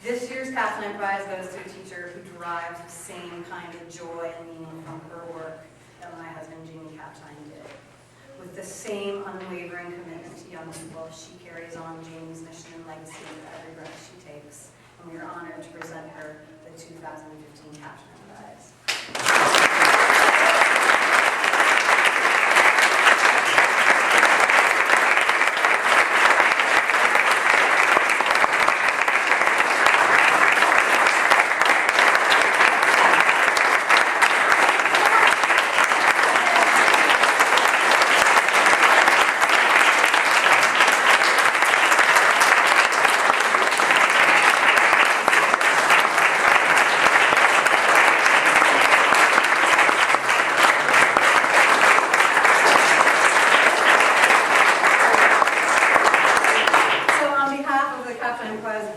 This year's Kapteyn Prize goes to a teacher who derives the same kind of joy and meaning from her work that my husband, Jamie Kapteyn, did. With the same unwavering commitment to young people, she carries on Jamie's mission and legacy with every breath she takes, and we are honored to present her the 2015 Kapteyn Prize.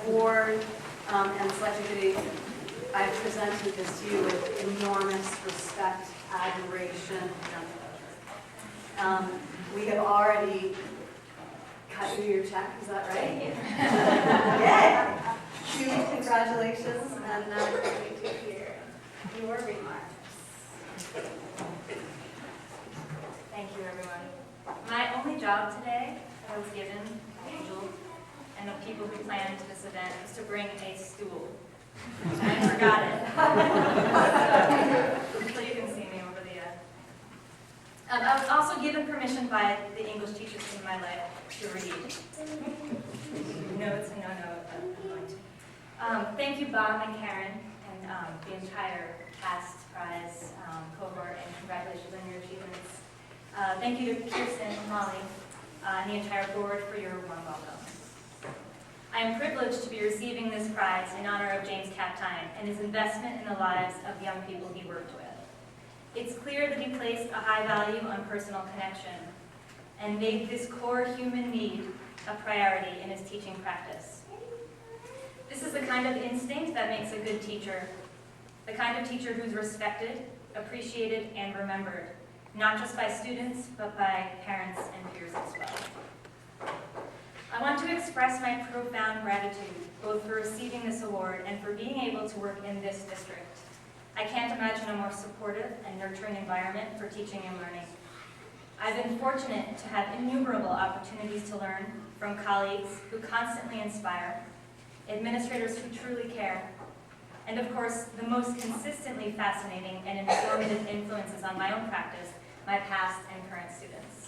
Board and Selection Committee, I presented this to you with enormous respect, admiration. We have already cut you your check, is that right? Yeah. Congratulations, and now we're going to hear your remarks. Thank you, everyone. My only job today that I was given, Angel, and the people who planned this event was to bring a stool. I forgot it. So you can see me over the I was also given permission by the English teachers in my life to read. No, it's a no-no, but I'm going to. Thank you, Bob and Karen, and the entire past prize cohort, and congratulations on your achievements. Thank you to Kirsten and Molly and the entire board for your warm welcome. I am privileged to be receiving this prize in honor of James Kapteyn and his investment in the lives of young people he worked with. It's clear that he placed a high value on personal connection and made this core human need a priority in his teaching practice. This is the kind of instinct that makes a good teacher, the kind of teacher who's respected, appreciated, and remembered, not just by students, but by parents and peers as well. I want to express my profound gratitude, both for receiving this award and for being able to work in this district. I can't imagine a more supportive and nurturing environment for teaching and learning. I've been fortunate to have innumerable opportunities to learn from colleagues who constantly inspire, administrators who truly care, and of course, the most consistently fascinating and informative influences on my own practice, my past and current students.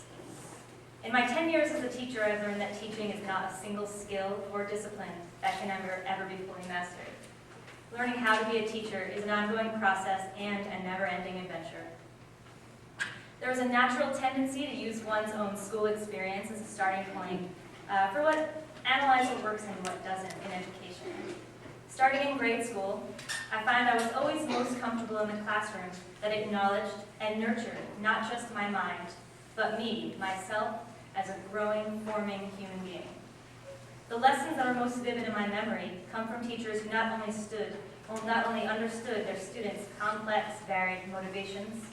In my 10 years as a teacher, I've learned that teaching is not a single skill or discipline that can ever be fully mastered. Learning how to be a teacher is an ongoing process and a never-ending adventure. There is a natural tendency to use one's own school experience as a starting point for what analyze what works and what doesn't in education. Starting in grade school, I find I was always most comfortable in the classroom that acknowledged and nurtured not just my mind, but me, myself, as a growing, forming human being. The lessons that are most vivid in my memory come from teachers who not only understood their students' complex, varied motivations,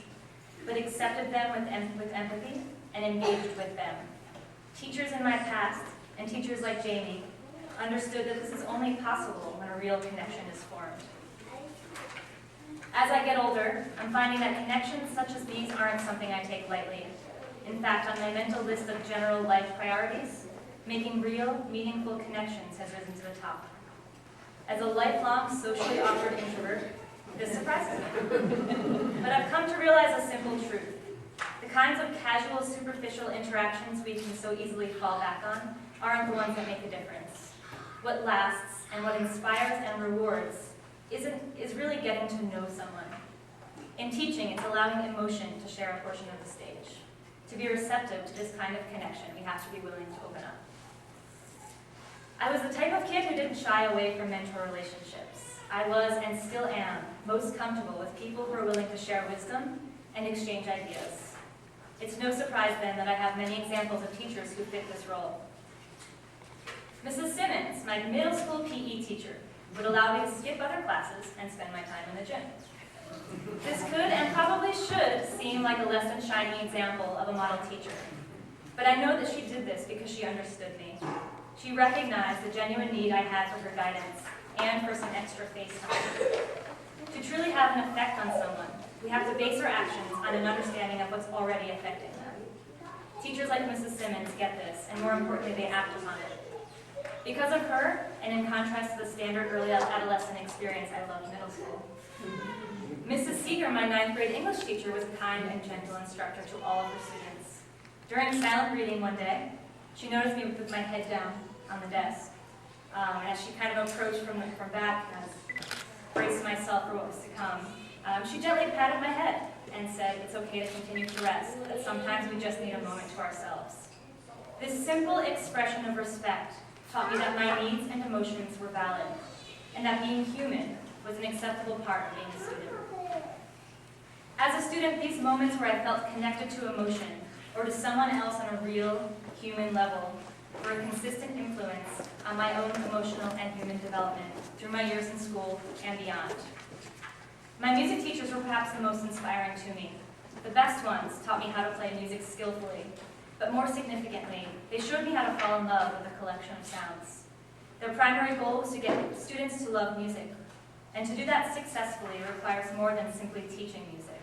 but accepted them with empathy and engaged with them. Teachers in my past, and teachers like Jamie, understood that this is only possible when a real connection is formed. As I get older, I'm finding that connections such as these aren't something I take lightly. In fact, on my mental list of general life priorities, making real, meaningful connections has risen to the top. As a lifelong, socially awkward introvert, this surprises me. But I've come to realize a simple truth. The kinds of casual, superficial interactions we can so easily fall back on aren't the ones that make a difference. What lasts and what inspires and rewards is really getting to know someone. In teaching, it's allowing emotion to share a portion of the stage. To be receptive to this kind of connection, we have to be willing to open up. I was the type of kid who didn't shy away from mentor relationships. I was, and still am, most comfortable with people who are willing to share wisdom and exchange ideas. It's no surprise then that I have many examples of teachers who fit this role. Mrs. Simmons, my middle school PE teacher, would allow me to skip other classes and spend my time in the gym. This could and probably should seem like a less than shiny example of a model teacher, but I know that she did this because she understood me. She recognized the genuine need I had for her guidance and for some extra face time. To truly have an effect on someone, we have to base our actions on an understanding of what's already affecting them. Teachers like Mrs. Simmons get this, and more importantly, they act upon it. Because of her, and in contrast to the standard early adolescent experience, I loved middle school. Mrs. Seeger, my 9th grade English teacher, was a kind and gentle instructor to all of her students. During silent reading one day, she noticed me with my head down on the desk. As she kind of approached from back, and I braced myself for what was to come, she gently patted my head and said, "It's okay to continue to rest, that sometimes we just need a moment to ourselves." This simple expression of respect taught me that my needs and emotions were valid, and that being human was an acceptable part of being a student. As a student, these moments where I felt connected to emotion or to someone else on a real human level were a consistent influence on my own emotional and human development through my years in school and beyond. My music teachers were perhaps the most inspiring to me. The best ones taught me how to play music skillfully, but more significantly, they showed me how to fall in love with a collection of sounds. Their primary goal was to get students to love music, and to do that successfully requires more than simply teaching music.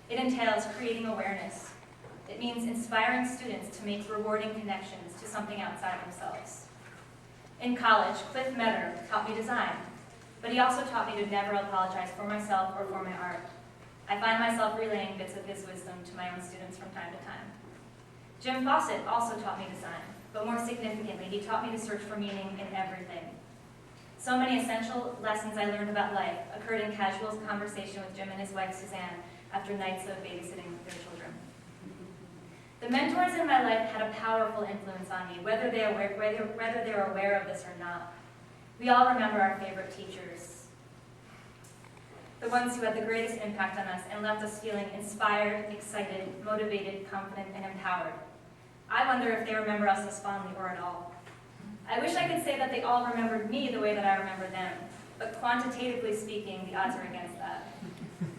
It entails creating awareness. It means inspiring students to make rewarding connections to something outside themselves. In college, Cliff Metter taught me design, but he also taught me to never apologize for myself or for my art. I find myself relaying bits of his wisdom to my own students from time to time. Jim Fawcett also taught me design, but more significantly, he taught me to search for meaning in everything. So many essential lessons I learned about life occurred in casual conversation with Jim and his wife, Suzanne, after nights of babysitting their children. The mentors in my life had a powerful influence on me, whether they're aware of this or not. We all remember our favorite teachers, the ones who had the greatest impact on us and left us feeling inspired, excited, motivated, confident, and empowered. I wonder if they remember us as fondly or at all. I wish I could say that they all remembered me the way that I remember them, but quantitatively speaking, the odds are against that.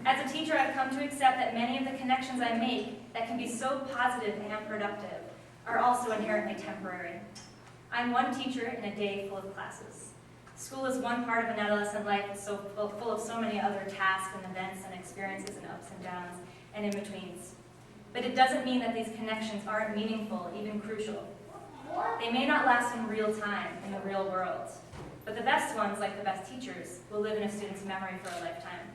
As a teacher, I've come to accept that many of the connections I make that can be so positive and productive are also inherently temporary. I'm one teacher in a day full of classes. School is one part of an adolescent life so full of so many other tasks and events and experiences and ups and downs and in-betweens. But it doesn't mean that these connections aren't meaningful, even crucial. They may not last in real time, in the real world, but the best ones, like the best teachers, will live in a student's memory for a lifetime.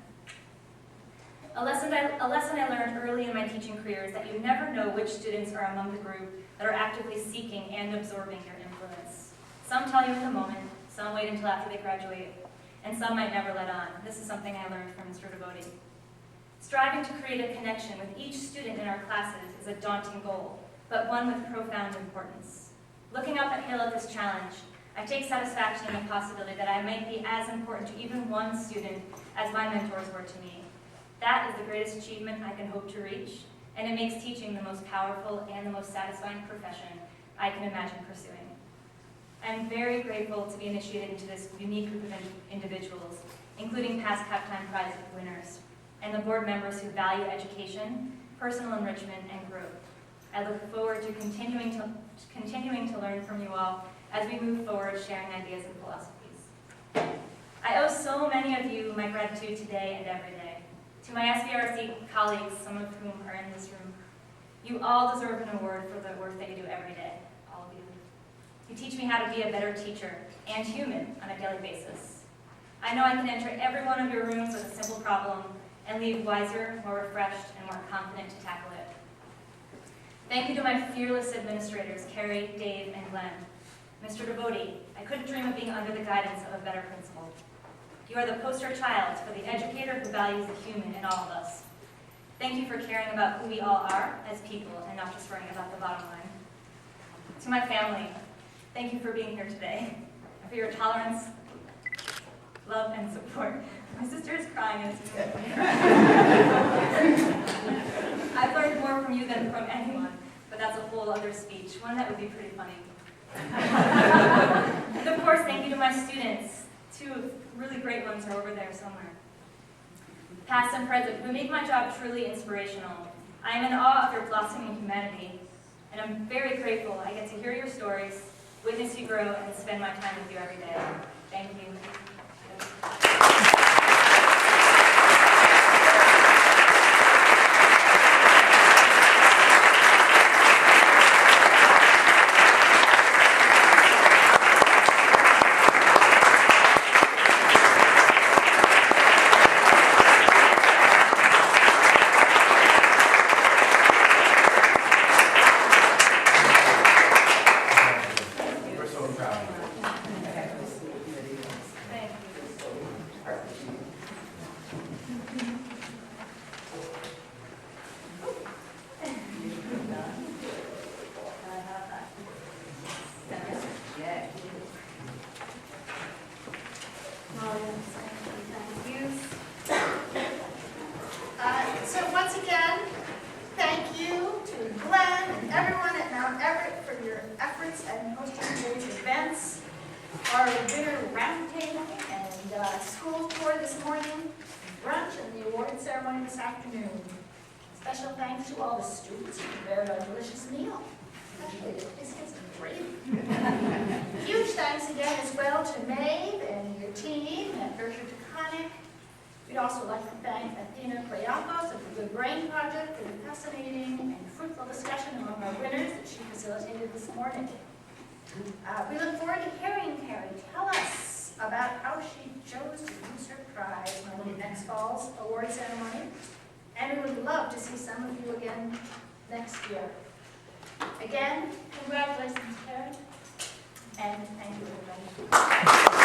A lesson I learned early in my teaching career is that you never know which students are among the group that are actively seeking and absorbing your influence. Some tell you in the moment, some wait until after they graduate, and some might never let on. This is something I learned from Mr. Devoti. Striving to create a connection with each student in our classes is a daunting goal, but one with profound importance. Looking up hill at this challenge, I take satisfaction in the possibility that I might be as important to even one student as my mentors were to me. That is the greatest achievement I can hope to reach, and it makes teaching the most powerful and the most satisfying profession I can imagine pursuing. I'm very grateful to be initiated into this unique group of individuals, including past Kapteyn Prize winners, and the board members who value education, personal enrichment, and growth. I look forward to continuing to learn from you all as we move forward sharing ideas and philosophies. I owe so many of you my gratitude today and every day. To my SBRC colleagues, some of whom are in this room, you all deserve an award for the work that you do every day, all of you. You teach me how to be a better teacher and human on a daily basis. I know I can enter every one of your rooms with a simple problem and leave wiser, more refreshed, and more confident to tackle it. Thank you to my fearless administrators, Kari, Dave, and Glenn. Mr. Devoti, I couldn't dream of being under the guidance of a better principal. You are the poster child for the educator who values the human in all of us. Thank you for caring about who we all are as people and not just worrying about the bottom line. To my family, thank you for being here today and for your tolerance, love, and support. My sister is crying and it's I've learned more from you than from anyone, but that's a whole other speech, one that would be pretty funny. And of course, thank you to my students. Two really great ones are over there somewhere. Past and present, who make my job truly inspirational. I am in awe of your blossoming humanity, and I'm very grateful I get to hear your stories, witness you grow, and spend my time with you every day. Thank you. everyone at Mount Everett for your efforts and hosting today's events, our dinner roundtable and school tour this morning, brunch, and the award ceremony this afternoon. Special thanks to all the students who prepared our delicious meal. Actually, the biscuits are great. Huge thanks again as well to Maeve and your team and Berkshire Taconic. We'd also like to thank Athena Clayakos of the Good Brain Project for the fascinating and fruitful discussion among our winners that she facilitated this morning. We look forward to hearing Kari tell us about how she chose to use her prize in next fall's award ceremony. And we would love to see some of you again next year. Again, congratulations, Kari, and thank you, everybody.